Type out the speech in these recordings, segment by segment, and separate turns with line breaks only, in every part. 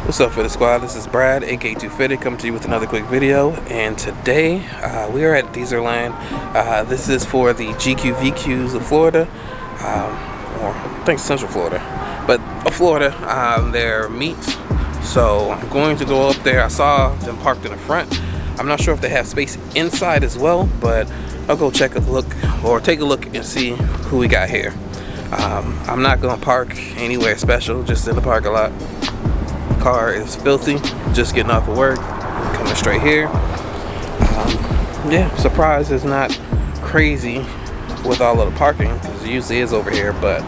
What's up, Fitted Squad? This is Brad, aka 2Fitted, coming to you with another quick video. And today we are at Deezerland. This is for the GQVQs of Florida, or I think Central Florida, but of Florida. Their meet. So I'm going to go up there. I saw them parked in the front. I'm not sure if they have space inside as well, but I'll go take a look and see who we got here. I'm not gonna park anywhere special, just in the parking lot. Car is filthy, just getting off of work, coming straight here. Yeah, surprise is not crazy with all of the parking, because it usually is over here. But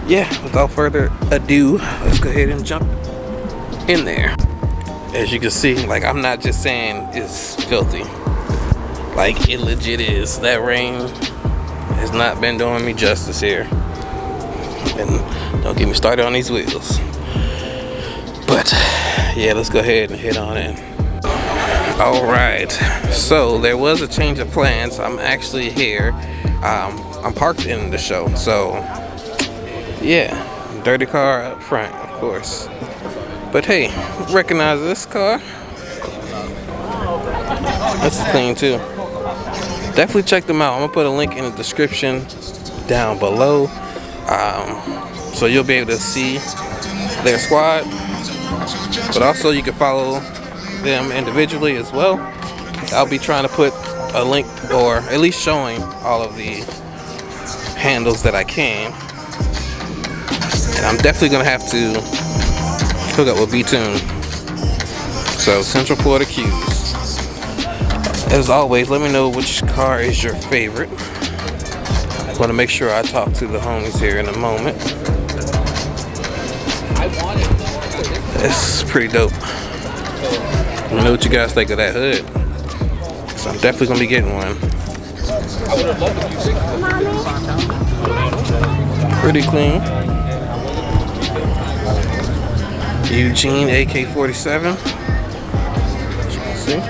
yeah, without further ado, let's go ahead and jump in there. As you can see, like, I'm not just saying it's filthy, like it legit is. That rain has not been doing me justice here, and don't get me started on these wheels. But yeah, let's go ahead and head on in. Alright, so there was a change of plans. I'm actually here. I'm parked in the show, so yeah, dirty car up front, of course. But hey, recognize this car? This is clean too. Definitely check them out. I'm gonna put a link in the description down below, so you'll be able to see their squad. But also you can follow them individually as well. I'll be trying to put a link, or at least showing all of the handles that I can. And I'm definitely gonna have to hook up with B-Tune. So Central Florida Qs. As always, let me know which car is your favorite. I want to make sure I talk to the homies here in a moment. It's pretty dope. Let me know what you guys think of that hood. So I'm definitely gonna be getting one. Pretty clean. Eugene AK-47. As you can see.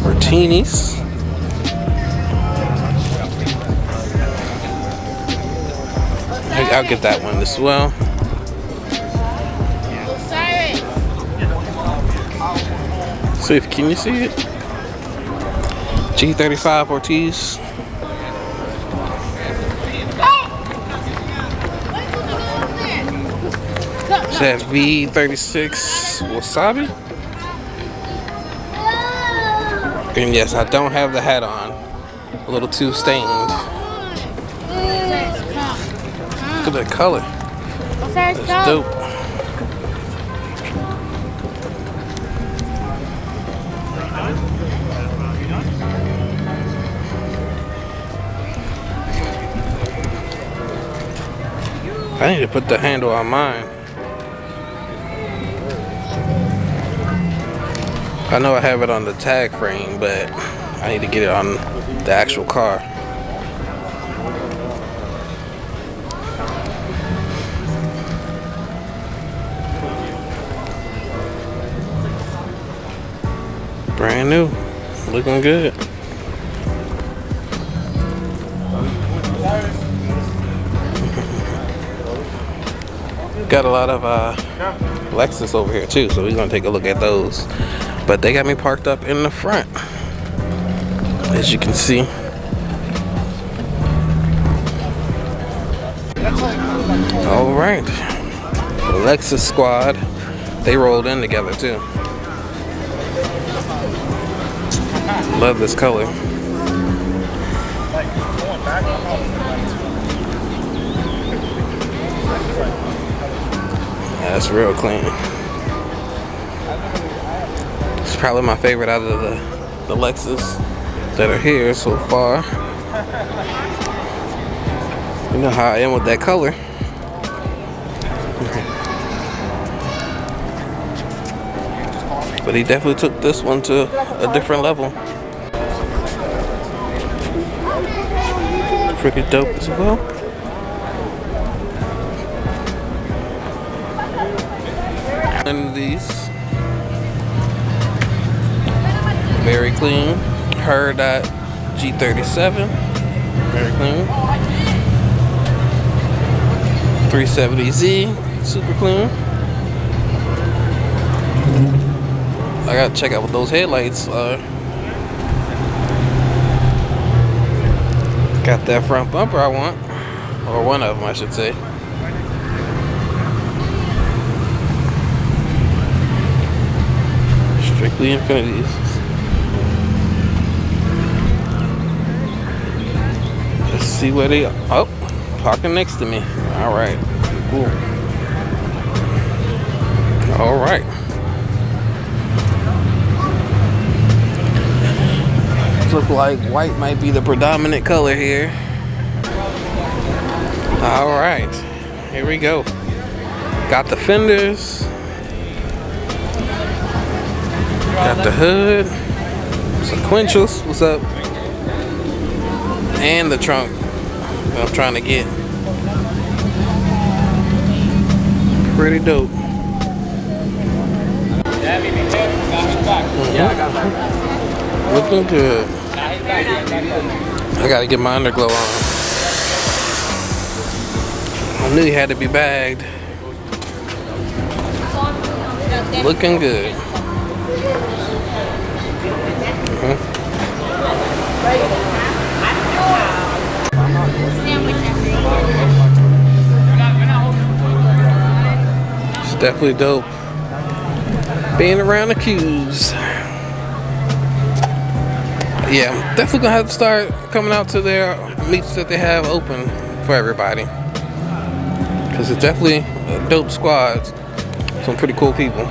Martinis. I'll get that one as well. See if can you see it? G35 Ortiz. Is that V36 Wasabi? And yes, I don't have the hat on. A little too stained. Look at that color. That's dope. I need to put the handle on mine. I know I have it on the tag frame, but I need to get it on the actual car. Brand new, looking good. Got a lot of Lexus over here too, so we're gonna take a look at those. But they got me parked up in the front, as you can see. All right, the Lexus squad, they rolled in together too. Love this color. Yeah, that's real clean. It's probably my favorite out of the Lexus that are here so far. You know how I am with that color. But he definitely took this one to a different level. Pretty dope as well. And these, very clean. Her G37, very clean. 370Z, super clean. I gotta check out what those headlights are. Got that front bumper I want, or one of them I should say. Strictly Infinities. Let's see where they are. Oh, parking next to me. All right, cool. All right. Look like white might be the predominant color here. All right, here we go. Got the fenders. Got the hood. Sequentials, what's up? And the trunk that I'm trying to get. Pretty dope. Looking good. I gotta get my underglow on. I knew he had to be bagged. Looking good. It's definitely dope being around the Qs. Yeah, I'm definitely gonna have to start coming out to their meets that they have open for everybody, because it's definitely a dope squad. Some pretty cool people,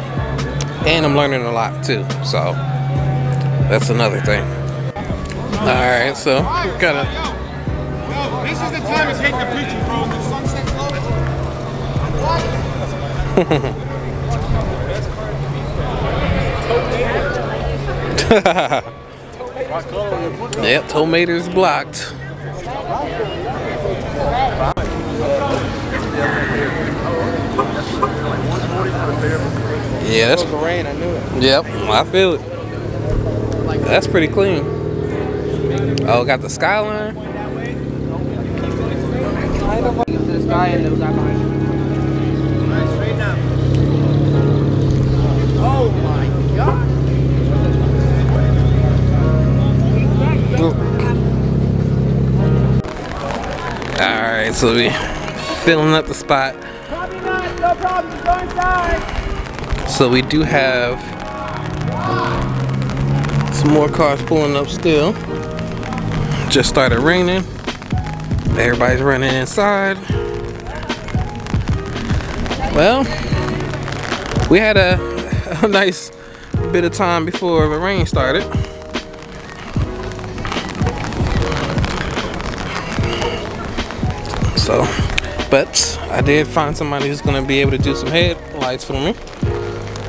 and I'm learning a lot too, so that's another thing. Alright, so we gotta.
Yo, this is the time to take the picture, bro. The sunset's low.
Yep, tomatoes blocked. Yeah, that's rain. I knew it. Yep, I feel it. That's pretty clean. Oh, got the skyline.
Oh my God.
Alright, so we filling up the spot.
Probably not, no problem, go inside.
So we do have some more cars pulling up still. Just started raining. Everybody's running inside. Well, we had a nice bit of time before the rain started. So, but I did find somebody who's gonna be able to do some headlights for me,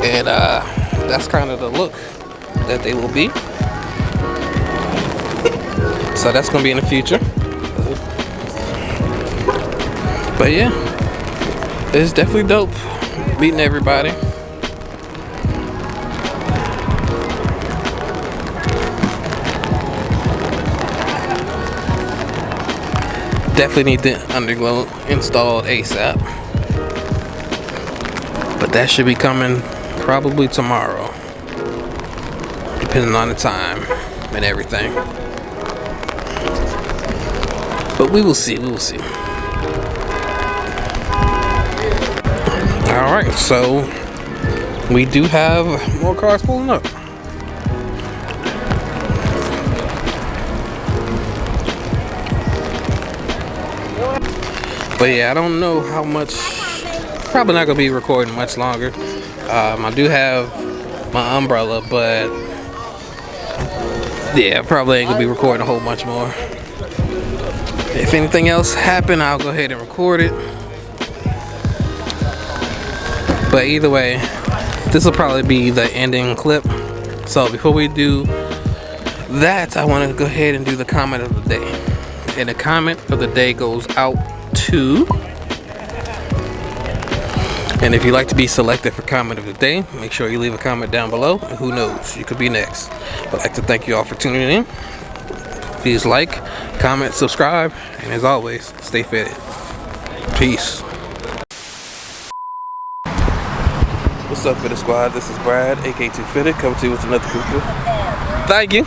and that's kind of the look that they will be. So that's gonna be in the future. But yeah, it's definitely dope meeting everybody. Definitely need the underglow installed ASAP, but that should be coming probably tomorrow, depending on the time and everything. But we will see, we will see. All right, so we do have more cars pulling up. But yeah, I don't know how much, probably not gonna be recording much longer. I do have my umbrella, but yeah, probably ain't gonna be recording a whole bunch more. If anything else happened, I'll go ahead and record it. But either way, this will probably be the ending clip. So before we do that, I want to go ahead and do the comment of the day. And the comment of the day goes out to, and if you'd like to be selected for comment of the day, make sure you leave a comment down below, and who knows, you could be next. I'd like to thank you all for tuning in. Please like, comment, subscribe, and as always, stay fitted. Peace. What's up for the squad? This is Brad, AK2 Fitted, coming to you with another quick video. Thank you.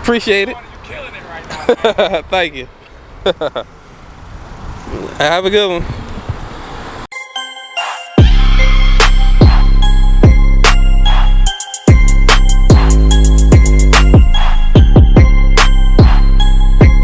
Appreciate it.
You're killing it right now.
Thank you. Have a good one.